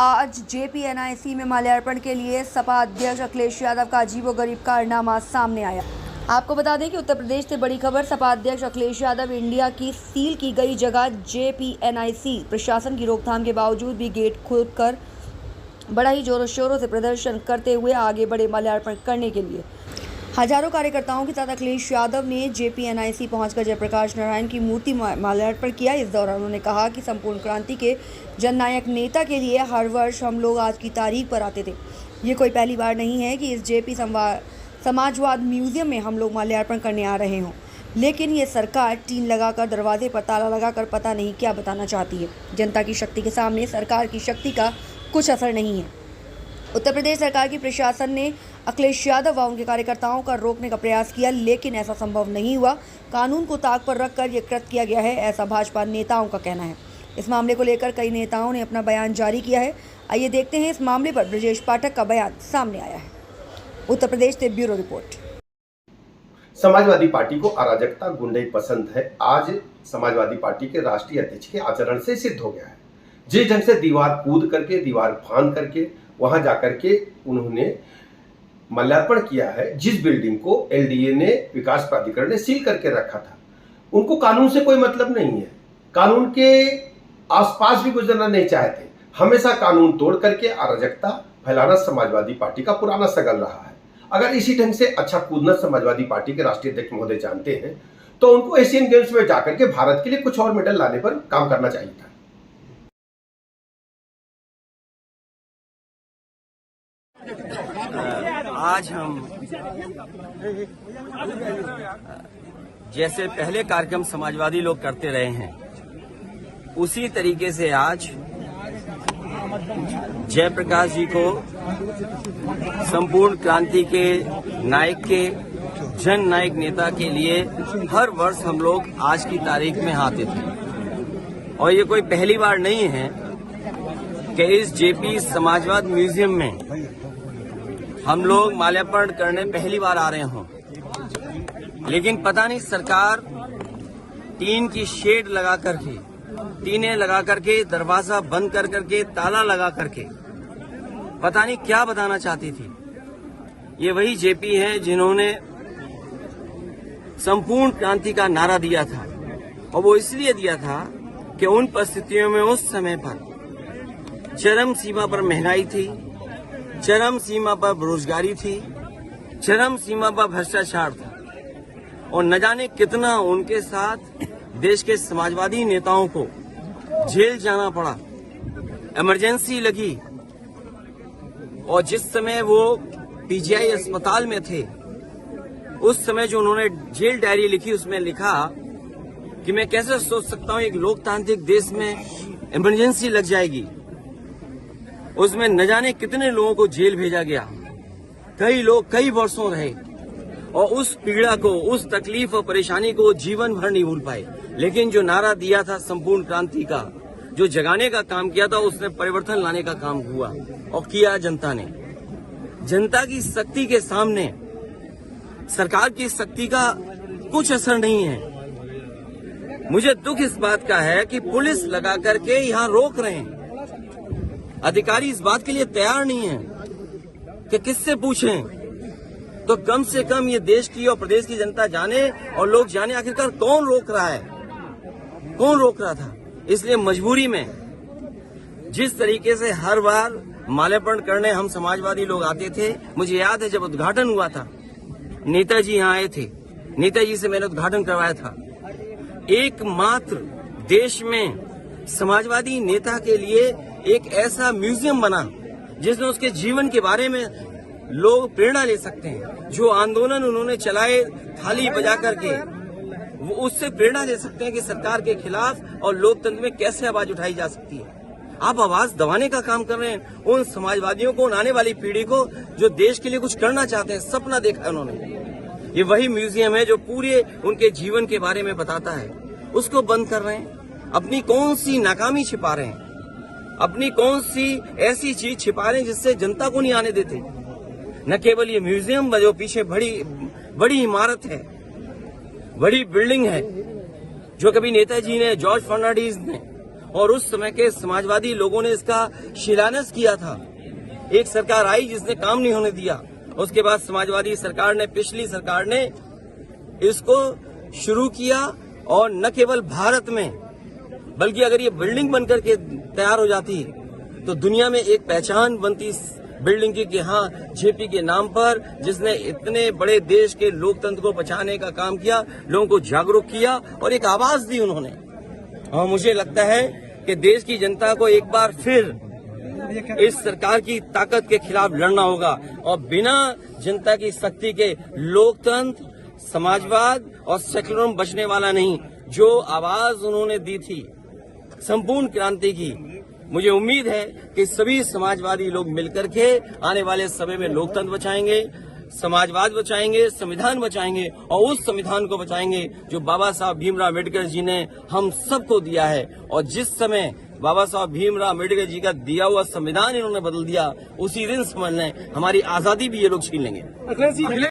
आज जेपीएनआईसी में माल्यार्पण के लिए सपा अध्यक्ष अखिलेश यादव का अजीबोगरीब कारनामा सामने आया। आपको बता दें कि उत्तर प्रदेश से बड़ी खबर। सपा अध्यक्ष अखिलेश यादव इंडिया की सील की गई जगह जेपीएनआईसी प्रशासन की रोकथाम के बावजूद भी गेट खोलकर बड़ा ही जोरों शोरों से प्रदर्शन करते हुए आगे बढ़े माल्यार्पण करने के लिए। हजारों कार्यकर्ताओं के साथ अखिलेश यादव ने जेपीएनआईसी पहुंचकर जयप्रकाश नारायण की मूर्ति माल्यार्पण किया। इस दौरान उन्होंने कहा कि संपूर्ण क्रांति के जननायक नेता के लिए हर वर्ष हम लोग आज की तारीख पर आते थे। ये कोई पहली बार नहीं है कि इस जेपी समाजवाद म्यूजियम में हम लोग माल्यार्पण करने आ रहे हों, लेकिन ये सरकार टीन लगाकर दरवाजे पर ताला लगाकर पता नहीं क्या बताना चाहती है। जनता की शक्ति के सामने सरकार की शक्ति का कुछ असर नहीं है। उत्तर प्रदेश सरकार की प्रशासन ने अखिलेश यादव व उनके कार्यकर्ताओं का रोकने का प्रयास किया, लेकिन ऐसा संभव नहीं हुआ। कानून को ताक पर रखकर यह कृत्य किया गया है, ऐसा भाजपा नेताओं का कहना है। इस मामले को लेकर कई नेताओं ने अपना बयान जारी किया है। आइए देखते हैं इस मामले पर ब्रजेश पाठक का बयान सामने आया है। उत्तर प्रदेश से ब्यूरो रिपोर्ट। समाजवादी पार्टी को अराजकता गुंडई पसंद है। आज समाजवादी पार्टी के राष्ट्रीय अध्यक्ष के आचरण से सिद्ध हो गया है। जिस ढंग से दीवार कूद करके, दीवार फांद करके वहां जाकर के उन्होंने माल्यार्पण किया है, जिस बिल्डिंग को एलडीए ने, विकास प्राधिकरण ने सील करके रखा था, उनको कानून से कोई मतलब नहीं है। कानून के आसपास भी गुजरना नहीं चाहते। हमेशा कानून तोड़ करके अराजकता फैलाना समाजवादी पार्टी का पुराना सगल रहा है। अगर इसी ढंग से अच्छा कूदना समाजवादी पार्टी के राष्ट्रीय अध्यक्ष महोदय जानते हैं तो उनको एशियन गेम्स में जाकर के भारत के लिए कुछ और मेडल लाने पर काम करना चाहिए था। आज हम जैसे पहले कार्यक्रम समाजवादी लोग करते रहे हैं, उसी तरीके से आज जयप्रकाश जी को संपूर्ण क्रांति के नायक के जन नायक नेता के लिए हर वर्ष हम लोग आज की तारीख में आते थे। और ये कोई पहली बार नहीं है कि इस जेपी समाजवाद म्यूजियम में हम लोग माल्यार्पण करने पहली बार आ रहे हों, लेकिन पता नहीं सरकार टीन की शेड लगा करके, टीनें लगा करके, दरवाजा बंद कर करके, ताला लगा करके पता नहीं क्या बताना चाहती थी। ये वही जेपी है जिन्होंने संपूर्ण क्रांति का नारा दिया था, और वो इसलिए दिया था कि उन परिस्थितियों में उस समय पर चरम सीमा पर महंगाई थी, चरम सीमा पर बेरोजगारी थी, चरम सीमा पर भ्रष्टाचार था, और न जाने कितना उनके साथ देश के समाजवादी नेताओं को जेल जाना पड़ा, इमरजेंसी लगी। और जिस समय वो पीजीआई अस्पताल में थे, उस समय जो उन्होंने जेल डायरी लिखी, उसमें लिखा कि मैं कैसे सोच सकता हूं एक लोकतांत्रिक देश में इमरजेंसी लग जाएगी। उसमें न जाने कितने लोगों को जेल भेजा गया, कई लोग कई वर्षों रहे, और उस पीड़ा को, उस तकलीफ और परेशानी को जीवन भर नहीं भूल पाए। लेकिन जो नारा दिया था संपूर्ण क्रांति का, जो जगाने का काम किया था, उसने परिवर्तन लाने का काम हुआ, और किया जनता ने। जनता की शक्ति के सामने सरकार की शक्ति का कुछ असर नहीं है। मुझे दुख इस बात का है कि पुलिस लगा करके यहाँ रोक रहे हैं। अधिकारी इस बात के लिए तैयार नहीं है कि किससे पूछें। तो कम से कम ये देश की और प्रदेश की जनता जाने और लोग जाने आखिरकार कौन रोक रहा है, कौन रोक रहा था। इसलिए मजबूरी में जिस तरीके से हर बार माल्यार्पण करने हम समाजवादी लोग आते थे, मुझे याद है जब उद्घाटन हुआ था, नेताजी यहाँ आए थे, नेताजी से मैंने उद्घाटन करवाया था। एकमात्र देश में समाजवादी नेता के लिए एक ऐसा म्यूजियम बना जिसमें उसके जीवन के बारे में लोग प्रेरणा ले सकते हैं। जो आंदोलन उन्होंने चलाए थाली बजा करके, वो उससे प्रेरणा ले सकते हैं कि सरकार के खिलाफ और लोकतंत्र में कैसे आवाज उठाई जा सकती है। आप आवाज दबाने का काम कर रहे हैं उन समाजवादियों को, उन आने वाली पीढ़ी को जो देश के लिए कुछ करना चाहते हैं, सपना देखा है उन्होंने। ये वही म्यूजियम है जो पूरे उनके जीवन के बारे में बताता है, उसको बंद कर रहे हैं। अपनी कौन सी नाकामी छिपा रहे हैं, अपनी कौन सी ऐसी चीज छिपा रहे हैं जिससे जनता को नहीं आने देते। न केवल ये म्यूजियम, जो पीछे बड़ी इमारत है, बड़ी बिल्डिंग है, जो कभी नेताजी ने, जॉर्ज फर्नांडिस ने और उस समय के समाजवादी लोगों ने इसका शिलान्यास किया था। एक सरकार आई जिसने काम नहीं होने दिया, उसके बाद समाजवादी सरकार ने, पिछली सरकार ने इसको शुरू किया और न केवल भारत में बल्कि अगर ये बिल्डिंग बनकर के तैयार हो जाती तो दुनिया में एक पहचान बनती इस बिल्डिंग की कि हाँ, जेपी के नाम पर जिसने इतने बड़े देश के लोकतंत्र को बचाने का काम किया, लोगों को जागरूक किया और एक आवाज दी उन्होंने। और मुझे लगता है कि देश की जनता को एक बार फिर इस सरकार की ताकत के खिलाफ लड़ना होगा और बिना जनता की शक्ति के लोकतंत्र, समाजवाद और सेक्युलरिज्म बचने वाला नहीं। जो आवाज उन्होंने दी थी संपूर्ण क्रांति की, मुझे उम्मीद है कि सभी समाजवादी लोग मिलकर के आने वाले समय में लोकतंत्र बचाएंगे, समाजवाद बचाएंगे, संविधान बचाएंगे और उस संविधान को बचाएंगे जो बाबा साहब भीमराव अम्बेडकर जी ने हम सबको दिया है। और जिस समय बाबा साहब भीमराव अम्बेडकर जी का दिया हुआ संविधान इन्होंने बदल दिया, उसी दिन समझ लें हमारी आजादी भी ये लोग छीन लेंगे।